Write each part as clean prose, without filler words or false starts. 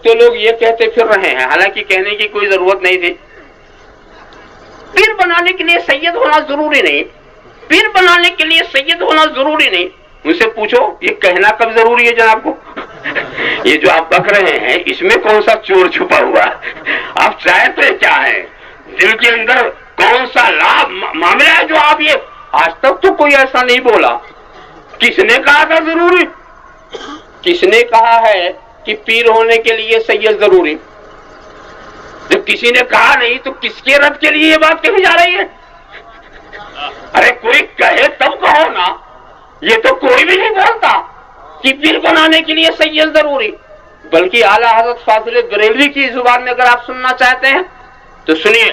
تو لوگ یہ کہتے پھر رہے ہیں، حالانکہ کہنے کی کوئی ضرورت نہیں تھی، پیر بنانے کے لیے سید ہونا ضروری نہیں، پیر بنانے کے لیے سید ہونا ضروری نہیں۔ مجھ سے پوچھو یہ کہنا کب ضروری ہے جناب کو؟ یہ جو آپ بک رہے ہیں اس میں کون سا چور چھپا ہوا ہے؟ آپ چاہتے کیا ہے؟ دل کے اندر کون سا لابھ معاملہ ہے جو آپ یہ آج تک تو کوئی ایسا نہیں بولا۔ کس نے کہا تھا ضروری؟ کس نے کہا ہے کہ پیر ہونے کے لیے سید ضروری؟ جب کسی نے کہا نہیں تو کس کے رد کے لیے یہ بات کہی جا رہی ہے؟ ارے کوئی کہے تب کہو نا، یہ تو کوئی بھی نہیں بولتا کہ پیر بنانے کے لیے سید ضروری۔ بلکہ اعلیٰ حضرت فاضل بریلوی کی زبان میں اگر آپ سننا چاہتے ہیں تو سنیے،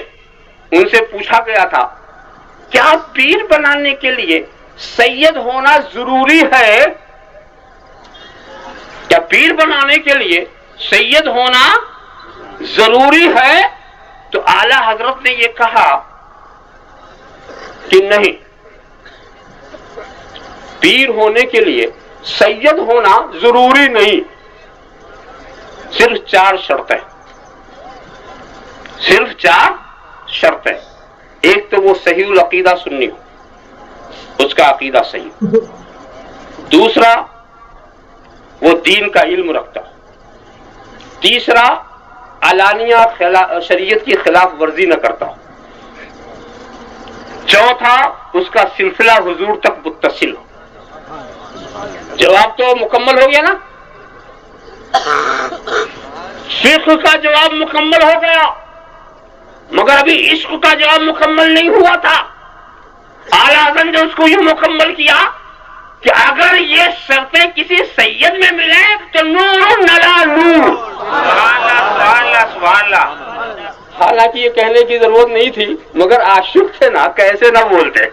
ان سے پوچھا گیا تھا کیا پیر بنانے کے لیے سید ہونا ضروری ہے؟ کیا پیر بنانے کے لیے سید ہونا ضروری ہے؟ تو اعلیٰ حضرت نے یہ کہا کہ نہیں، پیر ہونے کے لیے سید ہونا ضروری نہیں، صرف 4 شرطیں، صرف 4 شرطیں۔ ایک تو وہ صحیح العقیدہ سنی ہو، اس کا عقیدہ صحیح، دوسرا وہ دین کا علم رکھتا، تیسرا علانیہ شریعت کی خلاف ورزی نہ کرتا، چوتھا اس کا سلسلہ حضور تک متصل ہو۔ جواب تو مکمل ہو گیا نا؟ فقہ کا جواب مکمل ہو گیا، مگر ابھی عشق کا جواب مکمل نہیں ہوا تھا۔ اعلیٰ حضرت نے اس کو یہ مکمل کیا کہ اگر یہ شرطیں کسی سید میں ملیں تو نور نلا نور۔ سبحان اللہ سبحان اللہ۔ حالانکہ یہ کہنے کی ضرورت نہیں تھی، مگر عاشق تھے نا، کیسے نہ بولتے،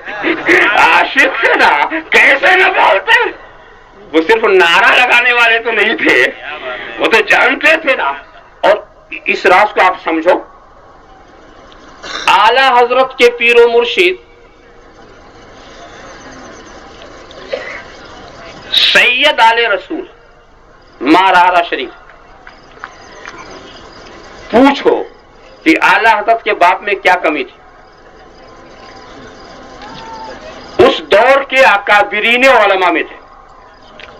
عاشق تھے نا کیسے نہ بولتے۔ وہ صرف نعرہ لگانے والے تو نہیں تھے، وہ تو جانتے تھے نا۔ اور اس راز کو آپ سمجھو، اعلیٰ حضرت کے پیر و مرشد سید آل رسول مارارا شریف، پوچھو کہ اعلیٰ حضرت کے باپ میں کیا کمی تھی؟ اس دور کے اکابرین علماء میں تھے،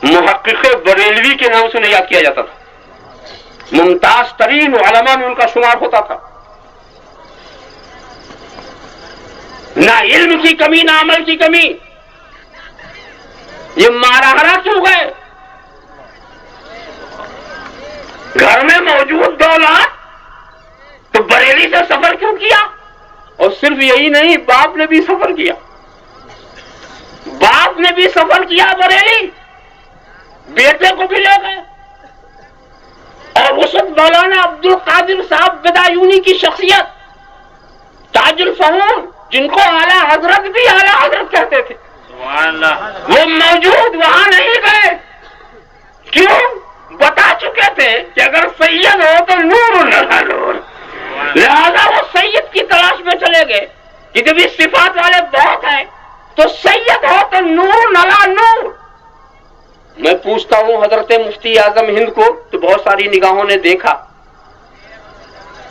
محقق بریلوی کے نام سے انہیں یاد کیا جاتا تھا، ممتاز ترین علماء میں ان کا شمار ہوتا تھا۔ نہ علم کی کمی نہ عمل کی کمی، یہ مارا کیوں گئے؟ گھر میں موجود دولت تو بریلی سے سفر کیوں کیا؟ اور صرف یہی نہیں، باپ نے بھی سفر کیا، باپ نے بھی سفر کیا بریلی، بیٹے کو بھی لے گئے۔ اور اس وقت مولانا عبد القادر صاحب بدایونی کی شخصیت، تاج الفہوم، جن کو اعلیٰ حضرت بھی اعلیٰ حضرت کہتے تھے، وہ موجود وہاں نہیں گئے۔ کیوں؟ بتا چکے تھے کہ اگر سید ہو تو نور نلا نور، لہذا وہ سید کی تلاش میں چلے گئے کہ جب اس صفات والے بہت ہیں تو سید ہو تو نور نلا نور۔ میں پوچھتا ہوں حضرت مفتی اعظم ہند کو تو بہت ساری نگاہوں نے دیکھا،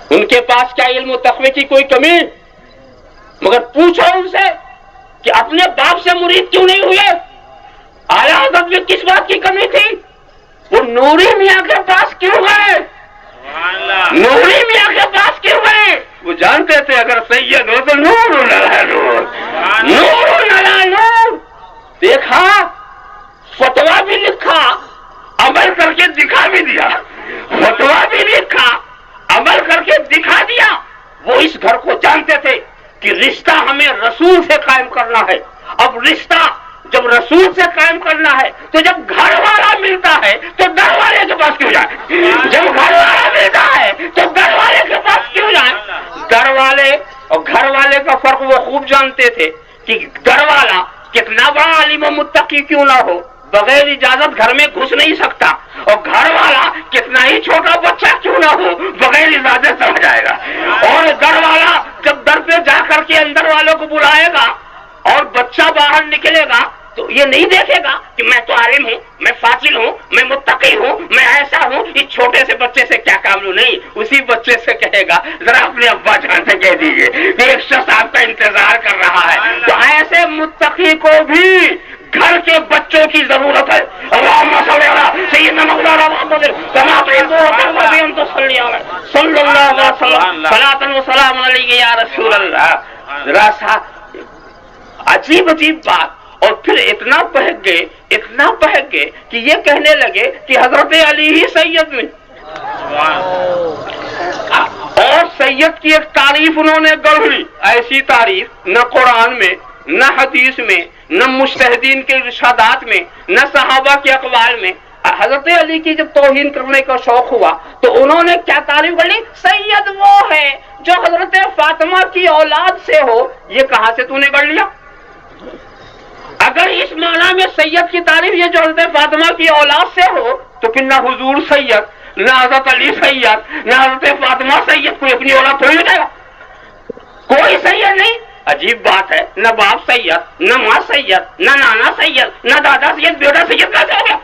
ان کے پاس کیا علم و تقوی کی کوئی کمی؟ مگر پوچھو ان سے کہ اپنے باپ سے مرید کیوں نہیں ہوئے؟ اعلیٰ حضرت میں کس بات کی کمی تھی؟ وہ نوری میاں کے پاس کیوں گئے؟ نوری میاں کے پاس کیوں گئے؟ وہ جانتے تھے اگر سید ہو تو نور نلا نور، نور نلا نور۔ دیکھا، فتوا بھی لکھا، عمل کر کے دکھا بھی دیا، فتوا بھی لکھا، عمل کر کے دکھا دیا۔ وہ اس گھر کو جانتے تھے کہ رشتہ ہمیں رسول سے قائم کرنا ہے۔ اب رشتہ جب رسول سے قائم کرنا ہے تو جب گھر والا ملتا ہے تو در والے کے پاس کیوں جائے؟ جب گھر والا ملتا ہے تو در والے کے پاس کیوں جائے؟ در والے اور گھر والے کا فرق وہ خوب جانتے تھے کہ در والا کتنا بڑا عالم و متقی کیوں نہ ہو، بغیر اجازت گھر میں گھس نہیں سکتا، اور گھر والا کتنا ہی چھوٹا بچہ کیوں نہ ہو بغیر اجازت چلا جائے گا۔ اور گھر والا جب در پہ جا کر کے اندر والوں کو بلائے گا اور بچہ باہر نکلے گا تو یہ نہیں دیکھے گا کہ میں تو عالم ہوں، میں فاضل ہوں، میں متقی ہوں، میں ایسا ہوں، اس چھوٹے سے بچے سے کیا کام لوں؟ نہیں، اسی بچے سے کہے گا ذرا اپنے ابا جان سے کہہ دیجیے کہ ایک شخص آپ کا انتظار کر رہا ہے. تو ایسے متقی کو بھی گھر کے بچوں کی ضرورت ہے. اللہم صلی علی سیدنا مولانا محمد کما تحب و ترضى ان تصلی علی صلی اللہ علیہ وسلم صلاۃ و سلام علیک یا رسول اللہ. ذرا سا عجیب بات. اور پھر اتنا بہک گئے کہ یہ کہنے لگے کہ حضرت علی ہی سید نہیں. اور سید کی ایک تعریف انہوں نے گڑھ لی. ایسی تعریف نہ قرآن میں، نہ حدیث میں، نہ مجتہدین کے ارشادات میں، نہ صحابہ کے اقوال میں. حضرت علی کی جب توہین کرنے کا شوق ہوا تو انہوں نے کیا تعریف کر لی؟ سید وہ ہے جو حضرت فاطمہ کی اولاد سے ہو. یہ کہاں سے تو نے کر لیا؟ اگر اس معنی میں سید کی تعریف یہ جو حضرت فاطمہ کی اولاد سے ہو تو پھر نہ حضور سید، نہ حضرت علی سید، نہ حضرت فاطمہ سید. کوئی اپنی اولاد تھوڑی ہو جائے گا، کوئی سید نہیں. عجیب بات ہے، نہ باپ سید، نہ ماں سید، نہ نانا سید، نہ دادا سید. بیٹا سید کہاں سے ہو گیا؟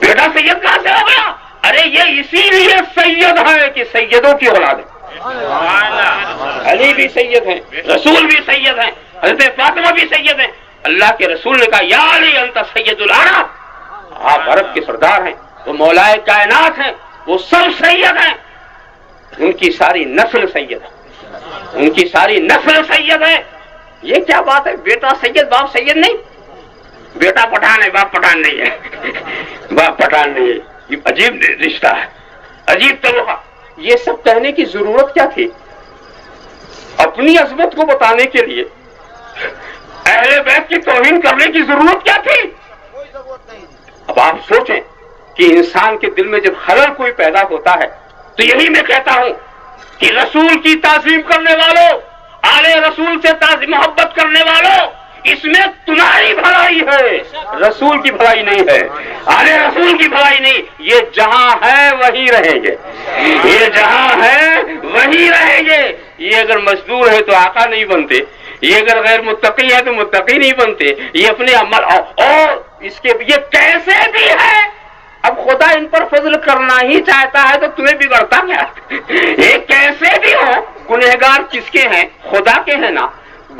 بیٹا سید کہاں سے ہو گیا؟ ارے یہ اسی لیے سید ہے کہ سیدوں کی اولاد ہے. علی بھی سید ہیں، رسول بھی سید ہیں، حضرت فاطمہ بھی سید ہیں. اللہ کے رسول نے کہا یا علی انت سید العرب. آپ عرب کے سردار ہیں، وہ مولائے کائنات ہیں، وہ سب سید ہیں. ان کی ساری نسل سید ہے، ان کی ساری نسل سید ہے. یہ کیا بات ہے؟ بیٹا سید باپ سید نہیں. بیٹا پٹھان ہے باپ پٹھان نہیں ہے. باپ پٹھان نہیں ہے. یہ عجیب رشتہ ہے، عجیب طریقہ. یہ سب کہنے کی ضرورت کیا تھی؟ اپنی عظمت کو بتانے کے لیے اہل بیت کی توہین کرنے کی ضرورت کیا تھی؟ اب آپ سوچیں کہ انسان کے دل میں جب خلل کوئی پیدا ہوتا ہے تو یہی میں کہتا ہوں کہ رسول کی تعظیم کرنے والوں، آل رسول سے محبت کرنے والوں، اس میں تمہاری بھلائی ہے، رسول کی بھلائی نہیں ہے، آل رسول کی بھلائی نہیں. یہ جہاں ہے وہی رہیں گے، یہ جہاں ہے وہی رہیں گے. یہ اگر مزدور ہے تو آقا نہیں بنتے، یہ اگر غیر متقی ہے تو متقی نہیں بنتے. یہ اپنے عمل اور اس کے یہ کیسے بھی ہے. اب خدا ان پر فضل کرنا ہی چاہتا ہے تو تمہیں بگڑتا کیا؟ یہ کیسے بھی ہو. گنہگار کس کے ہیں؟ خدا کے ہیں نا.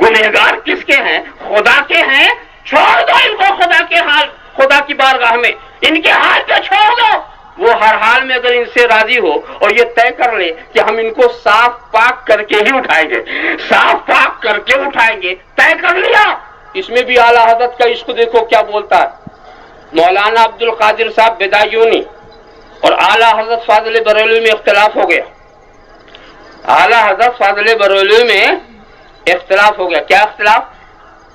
گنہگار کس کے ہیں؟ خدا کے ہیں. چھوڑ دو ان کو خدا کے حال، خدا کی بارگاہ میں ان کے حال پہ چھوڑ دو. وہ ہر حال میں اگر ان سے راضی ہو اور یہ طے کر لے کہ ہم ان کو صاف پاک کر کے ہی اٹھائیں گے، صاف پاک کر کے اٹھائیں گے، طے کر لیا. اس میں بھی اعلیٰ حضرت کا عشق دیکھو کیا بولتا ہے. مولانا عبد القادر صاحب بدایونی اور اعلیٰ حضرت فاضل بریلوی میں اختلاف ہو گیا. اعلیٰ حضرت فاضل بریلوی میں اختلاف ہو گیا. کیا اختلاف؟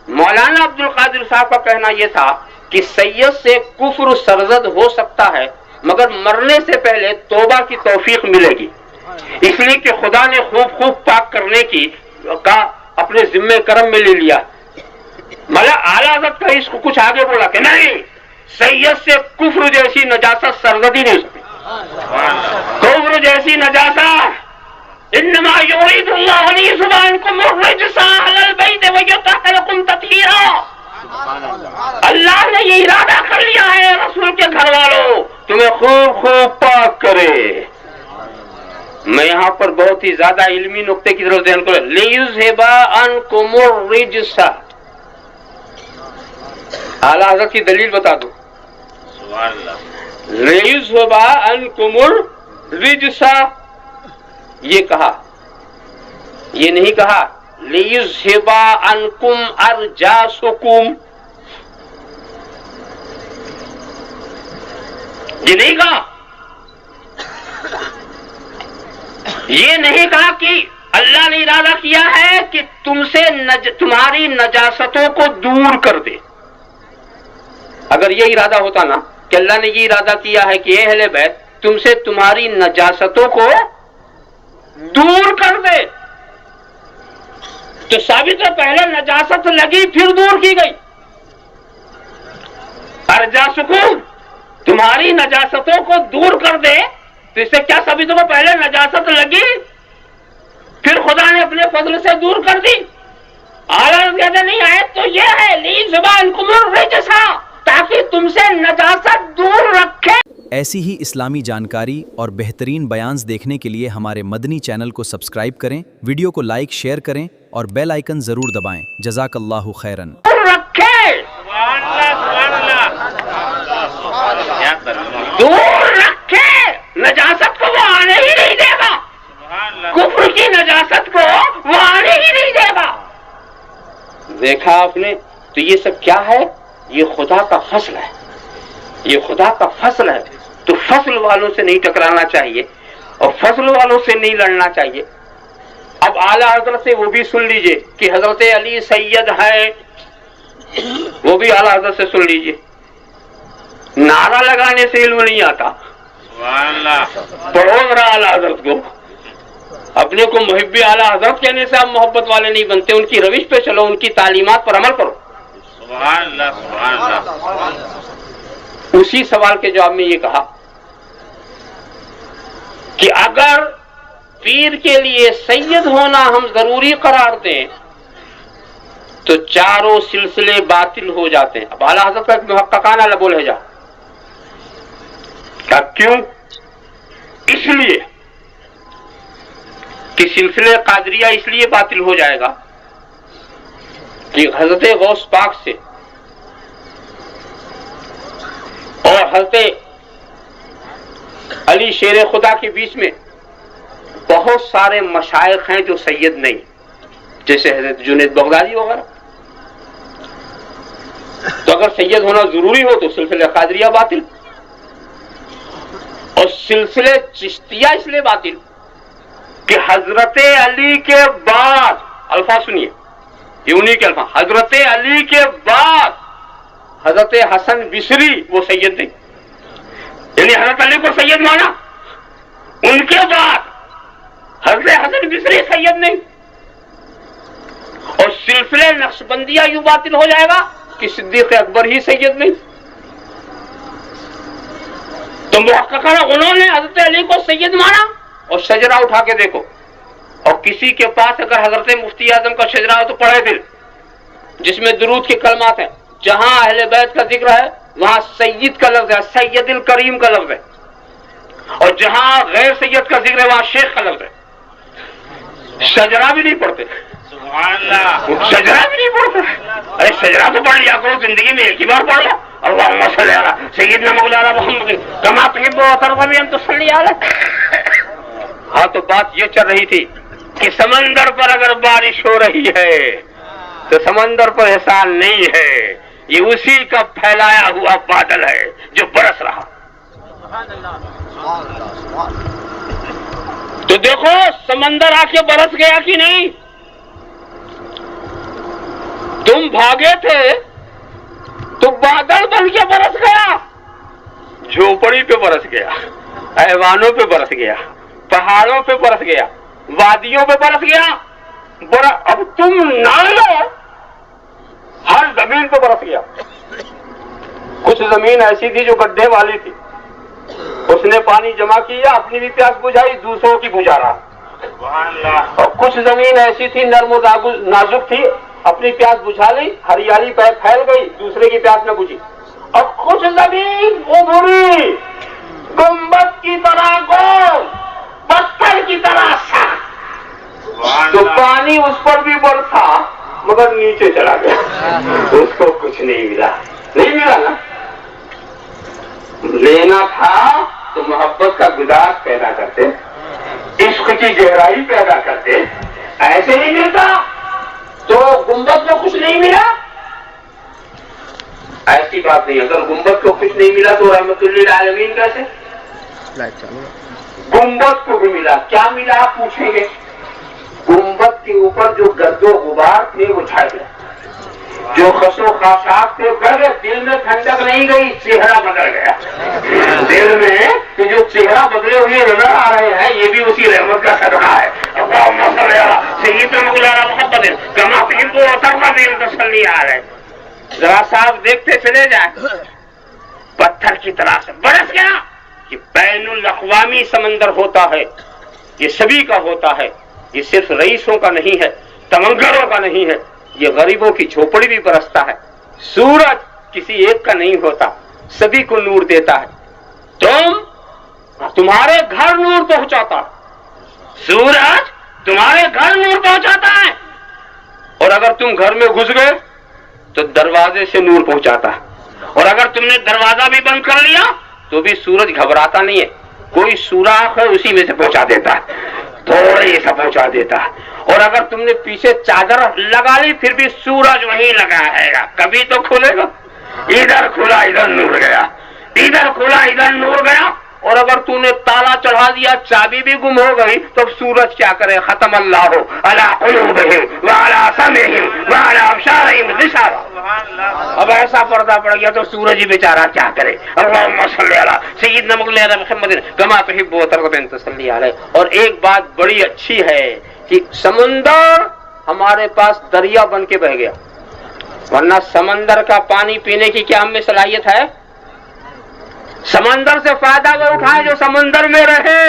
مولانا عبد القادر صاحب کا کہنا یہ تھا کہ سید سے کفر سرزد ہو سکتا ہے مگر مرنے سے پہلے توبہ کی توفیق ملے گی، اس لیے کہ خدا نے خوب پاک کرنے کا اپنے ذمہ کرم میں لے لیا. مگر اعلیٰ حضرت کا اس کو کچھ آگے بولا کہ نہیں، سید سے کفر جیسی نجاست سرزد ہی نہیں ہو سکتی. کفر جیسی نجاست انما یرید اللہ لیذهب عنکم الرجس اہل البیت ویطہرکم تطہیرا. اللہ نے یہ ارادہ کر لیا ہے رسول کے گھر والوں تمہیں خوب پاک کرے. میں یہاں پر بہت ہی زیادہ علمی نقطے کی طرف دھیان کروں. لیذهب عنکم الرجس. اعلیٰ حضرت کی دلیل بتا دو. لیذهب عنکم الرجس یہ کہا، یہ نہیں کہا لیذهب عنکم ارجاسکم. یہ نہیں کہا، یہ نہیں کہا کہ اللہ نے ارادہ کیا ہے کہ تم سے تمہاری نجاستوں کو دور کر دے. اگر یہ ارادہ ہوتا نا کہ اللہ نے یہ ارادہ کیا ہے کہ اے اہل بیت تم سے تمہاری نجاستوں کو دور کر دے تو ثابت ہے پہلے نجاست لگی پھر دور کی گئی. ارجاسکم تمہاری نجاستوں کو دور کر دے تو اس سے کیا ثابت ہو؟ پہلے نجاست لگی پھر خدا نے اپنے فضل سے دور کر دی. اعلیٰ کہتے نہیں آئے تو یہ ہے لیذهب عنکم الرجس تاکہ تم سے نجاست دور رکھے. ایسی ہی اسلامی جانکاری اور بہترین بیانز دیکھنے کے لیے ہمارے مدنی چینل کو سبسکرائب کریں، ویڈیو کو لائک شیئر کریں اور بیل آئیکن ضرور دبائیں۔ جزاک اللہ خیرن۔ دور رکھے نجاست کو وہ آنے ہی نہیں دے گا، کفر کی نجاست کو وہ آنے ہی نہیں دے گا۔ دیکھا آپ نے؟ تو یہ سب کیا ہے؟ یہ خدا کا فضل ہے، یہ خدا کا فضل ہے۔ تو فضل والوں سے نہیں ٹکرانا چاہیے اور فضل والوں سے نہیں لڑنا چاہیے۔ اب اعلیٰ حضرت سے وہ بھی سن لیجئے کہ حضرت علی سید ہے، وہ بھی اعلیٰ حضرت سے سن لیجئے۔ نعرہ لگانے سے علم نہیں آتا، پڑھو ذرا اعلیٰ حضرت کو۔ اپنے کو محب اعلیٰ حضرت کہنے سے آپ محبت والے نہیں بنتے، ان کی روش پہ چلو، ان کی تعلیمات پر عمل کرو۔ سبحان اللہ سبحان اللہ۔ اسی سوال کے جواب میں یہ کہا کہ اگر پیر کے لیے سید ہونا ہم ضروری قرار دیں تو چاروں سلسلے باطل ہو جاتے ہیں۔ اب اعلیٰ حضرت کا ایک محققانہ لبول ہے جا کیوں؟ اس لیے کہ سلسلے قادریہ اس لیے باطل ہو جائے گا کہ حضرت غوث پاک سے اور حضرت علی شیر خدا کے بیچ میں بہت سارے مشائخ ہیں جو سید نہیں، جیسے حضرت جنید بغدادی وغیرہ۔ تو اگر سید ہونا ضروری ہو تو سلسلہ قادریہ باطل، اور سلسلے چشتیہ اس لیے باطل کہ حضرت علی کے بعد، الفاظ سنیے یہ انہی کے الفاظ، حضرت علی کے بعد حضرت حسن بصری وہ سید نہیں، یعنی حضرت علی کو سید مانا، ان کے بعد حضرت حسن بصری سید نہیں۔ اور سلسلے نقشبندیہ یوں باطل ہو جائے گا کہ صدیق اکبر ہی سید نہیں۔ تو محققان انہوں نے حضرت علی کو سید مانا، اور شجرہ اٹھا کے دیکھو، اور کسی کے پاس اگر حضرت مفتی اعظم کا شجرہ ہو تو پڑھے پھر، جس میں درود کے کلمات ہیں، جہاں اہل بیت کا ذکر ہے وہاں سید کا لفظ ہے، سید الکریم کا لفظ ہے، اور جہاں غیر سید کا ذکر ہے وہاں شیخ کا لفظ ہے۔ شجرہ بھی نہیں پڑھتے، شجرہ بھی نہیں پڑھتے۔ ارے شجرہ تو پڑھ لیا کرو، زندگی میں ایک ہی بار پڑھ لیا، اللہم صلی علی سیدنا مولانا محمد کما تحب وترضى ان تصلی علیہ۔ ہاں تو بات یہ چل رہی تھی کہ سمندر پر اگر بارش ہو رہی ہے تو سمندر پر احسان نہیں ہے، یہ اسی کا پھیلایا ہوا بادل ہے جو برس رہا۔ تو دیکھو سمندر آ کے برس گیا کہ نہیں؟ تم بھاگے تھے تو بادل بن کے برس گیا، جھوپڑی پہ برس گیا، ایوانوں پہ برس گیا، پہاڑوں پہ برس گیا، وادیوں پہ برس گیا۔ اب تم نہ لو، ہر زمین پہ برس گیا۔ کچھ زمین ایسی تھی جو گڈھے والی تھی، اس نے پانی جمع کیا، اپنی بھی پیاس بجھائی، دوسروں کی بجھا رہا۔ اور کچھ زمین ایسی تھی نرم و نازک تھی، اپنی پیاس بجھا لی، ہریالی پہ پھیل گئی، دوسرے کی پیاس نہ بجھی۔ اور کچھ زمین ابھری، گنبد کی طرح گول، پتھر کی طرح سخت، تو پانی اس پر بھی برسا مگر نیچے چلا گیا، اس کو کچھ نہیں ملا۔ نہیں ملا نا؟ لینا تھا تو محبت کا گداز پیدا کرتے، عشق کی گہرائی پیدا کرتے، ایسے نہیں ملتا تو گنبد کو کچھ نہیں ملا، ایسی بات نہیں۔ اگر گنبد کو کچھ نہیں ملا تو رحمت للعالمین کیسے؟ گنبد کو بھی ملا، کیا ملا آپ پوچھیں گے؟ گنبد کے اوپر جو گرد و غبار تھے وہ جھڑ گئے، جو خس و خاشاک تھے گڑ گئے، دل میں ٹھنڈک نہیں گئی، چہرہ بدل گیا۔ دل میں کہ جو چہرہ بدلے ہوئے نظر آ رہے ہیں یہ بھی اسی رحمت کا صدقہ ہے۔ اللہم صلی علی سیدنا مولانا محمد کما تحب وترضى ان تصلی علیہ۔ ذرا صاحب دیکھتے چلے جائیں، پتھر کی طرح سے برس گیا۔ یہ بین الاقوامی سمندر ہوتا ہے، یہ سبھی کا ہوتا ہے، یہ صرف رئیسوں کا نہیں ہے، تمنگروں کا نہیں ہے، یہ غریبوں کی جھوپڑی بھی برستا ہے۔ سورج کسی ایک کا نہیں ہوتا، سبھی کو نور دیتا ہے۔ تمہارے گھر نور پہنچاتا ہے، سورج تمہارے گھر نور پہنچاتا ہے، اور اگر تم گھر میں گھس گئے تو دروازے سے نور پہنچاتا ہے، اور اگر تم نے دروازہ بھی بند کر لیا تو بھی سورج گھبراتا نہیں ہے، کوئی سوراخ ہے اسی میں سے پہنچا دیتا ہے، تھوڑے سا پہنچا دیتا ہے، اور اگر تم نے پیچھے چادر لگا لی پھر بھی سورج وہیں لگا رہے گا، کبھی تو کھلے گا، ادھر کھلا ادھر نور گیا، ادھر کھلا ادھر نور گیا، اور اگر تو نے تالا چڑھا دیا چابی بھی گم ہو گئی تو سورج کیا کرے؟ ختم اللہ علی قلوبہم وعلی سمعہم وعلی ابصارہم غشاوہ، اب ایسا پردہ پڑ گیا تو سورج ہی بیچارہ کیا کرے؟ اللہم صلی علی سیدنا مولانا محمد کما تحب و ترضى ان تصلی علیہ۔ اور ایک بات بڑی اچھی ہے کہ سمندر ہمارے پاس دریا بن کے بہ گیا، ورنہ سمندر کا پانی پینے کی کیا ہم میں صلاحیت ہے؟ سمندر سے فائدہ وہ اٹھائے جو سمندر میں رہے،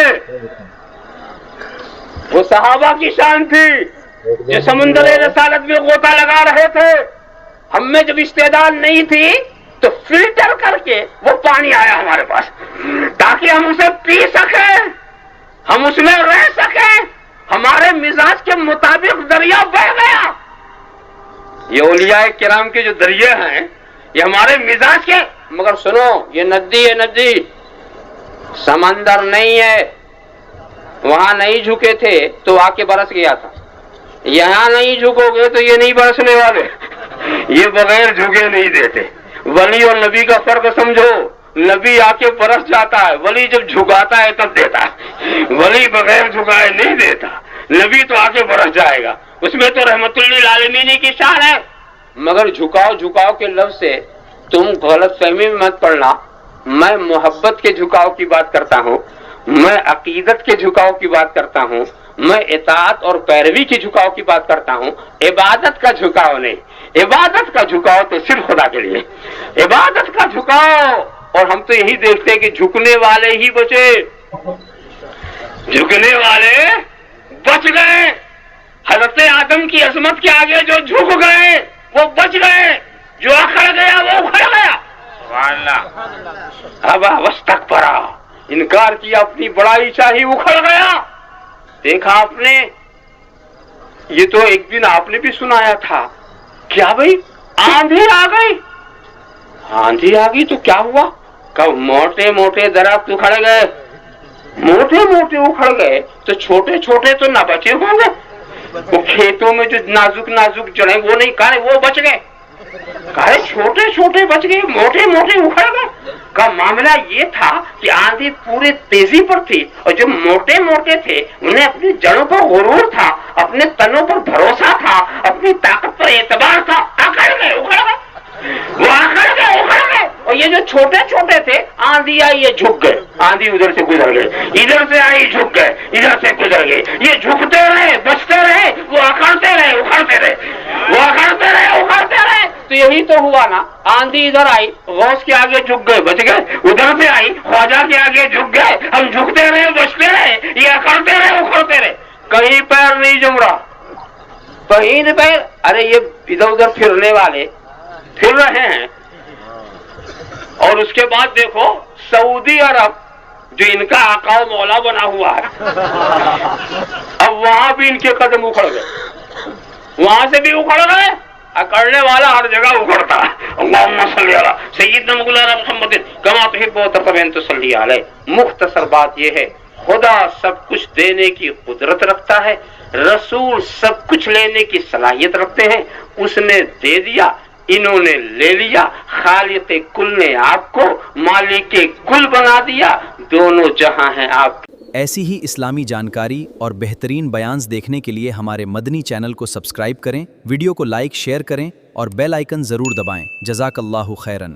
وہ صحابہ کی شان تھی جو سمندر رسالت میں غوطہ لگا رہے تھے، ہم میں جب استعداد نہیں تھی تو فلٹر کر کے وہ پانی آیا ہمارے پاس تاکہ ہم اسے پی سکیں، ہم اس میں رہ سکیں، ہمارے مزاج کے مطابق دریا بہ گیا۔ یہ اولیاء کرام کے جو دریا ہیں یہ ہمارے مزاج کے، مگر سنو یہ ندی ہے، ندی سمندر نہیں ہے، وہاں نہیں جھکے تھے تو آ کے برس گیا تھا، یہاں نہیں جھکو گے تو یہ نہیں برسنے والے، یہ بغیر جھکے نہیں دیتے۔ ولی اور نبی کا فرق سمجھو، نبی آ کے برس جاتا ہے، ولی جب جھکاتا ہے تب دیتا ہے، ولی بغیر جھکائے نہیں دیتا، نبی تو آ کے برس جائے گا، اس میں تو رحمت للعالمین کی شان ہے۔ مگر جھکاؤ جھکاؤ کے لفظ سے تم غلط فہمی میں مت پڑنا، میں محبت کے جھکاؤ کی بات کرتا ہوں، میں عقیدت کے جھکاؤ کی بات کرتا ہوں، میں اطاعت اور پیروی کی جھکاؤ کی بات کرتا ہوں، عبادت کا جھکاؤ نہیں۔ عبادت کا جھکاؤ تو صرف خدا کے لیے، عبادت کا جھکاؤ، اور ہم تو یہی دیکھتے ہیں کہ جھکنے والے ہی بچے، جھکنے والے بچ گئے، حضرت آدم کی عظمت کے آگے جو جھک گئے وہ بچ گئے، جو اکھڑ گیا وہ اکھڑ گیا۔ سبحان اللہ۔ اب واستکبرا، انکار کیا، اپنی بڑائی چاہی، اکھڑ گیا۔ دیکھا آپ نے، یہ تو ایک دن آپ نے بھی سنایا تھا، کیا بھائی آندھی آ گئی، آندھی آ گئی تو کیا ہوا؟ کہ موٹے موٹے درخت اکھڑ گئے، موٹے موٹے اکھڑ گئے تو چھوٹے چھوٹے تو نہ بچے ہوں گے، وہ کھیتوں میں جو نازک نازک جڑیں وہ نہیں کھائے، وہ بچ گئے، کہے چھوٹے چھوٹے بچ گئے، موٹے موٹے اکھڑ گئے۔ کا معاملہ یہ تھا کہ آندھی پورے تیزی پر تھی، اور جو موٹے موٹے تھے انہیں اپنی جڑوں پر غرور تھا، اپنے تنوں پر بھروسہ تھا، اپنی طاقت پر اعتبار تھا، اکڑ گئے، اکھڑ گئے، وہ اکڑ گئے، اکھڑ گئے۔ اور یہ جو چھوٹے چھوٹے تھے، آندھی آئی یہ جھک گئے، آندھی ادھر سے گزر گئے، ادھر سے آئی جھک گئے، ادھر سے گزر گئے، یہ جھکتے رہے، بچتے رہے، وہ اکڑتے رہے، اکھڑتے رہے، وہ اکڑتے رہے، اکھڑتے رہے۔ تو یہی تو ہوا نا، آندھی ادھر آئی، غوث کے آگے جھک گئے، بچ گئے، ادھر سے آئی، خواجہ کے آگے جھک گئے، ہم جھکتے رہے، بچتے رہے، یہ اکڑتے رہے، اکھڑتے رہے، کہیں پیر نہیں جم رہا، کہیں نہیں پیر۔ ارے یہ ادھر ادھر پھرنے والے پھر رہے ہیں۔ اور اس کے بعد دیکھو سعودی عرب جو ان کا آقا و مولا بنا ہوا ہے، اب وہاں بھی ان کے قدم اکھڑ گئے، وہاں سے بھی اکھڑ گئے، اکڑنے والا ہر جگہ اکھڑتا ہے۔ اللہم صلی علی سیدنا مولانا محمد کما تحب و ترضى ان تصلی علیہ۔ مختصر بات یہ ہے، خدا سب کچھ دینے کی قدرت رکھتا ہے، رسول سب کچھ لینے کی صلاحیت رکھتے ہیں، اس نے دے دیا، انہوں نے لے لیا، خالق کل نے آپ کو مالک کل بنا دیا، دونوں جہاں ہیں آپ۔ ایسی ہی اسلامی جانکاری اور بہترین بیانز دیکھنے کے لیے ہمارے مدنی چینل کو سبسکرائب کریں، ویڈیو کو لائک شیئر کریں اور بیل آئیکن ضرور دبائیں۔ جزاک اللہ خیرن۔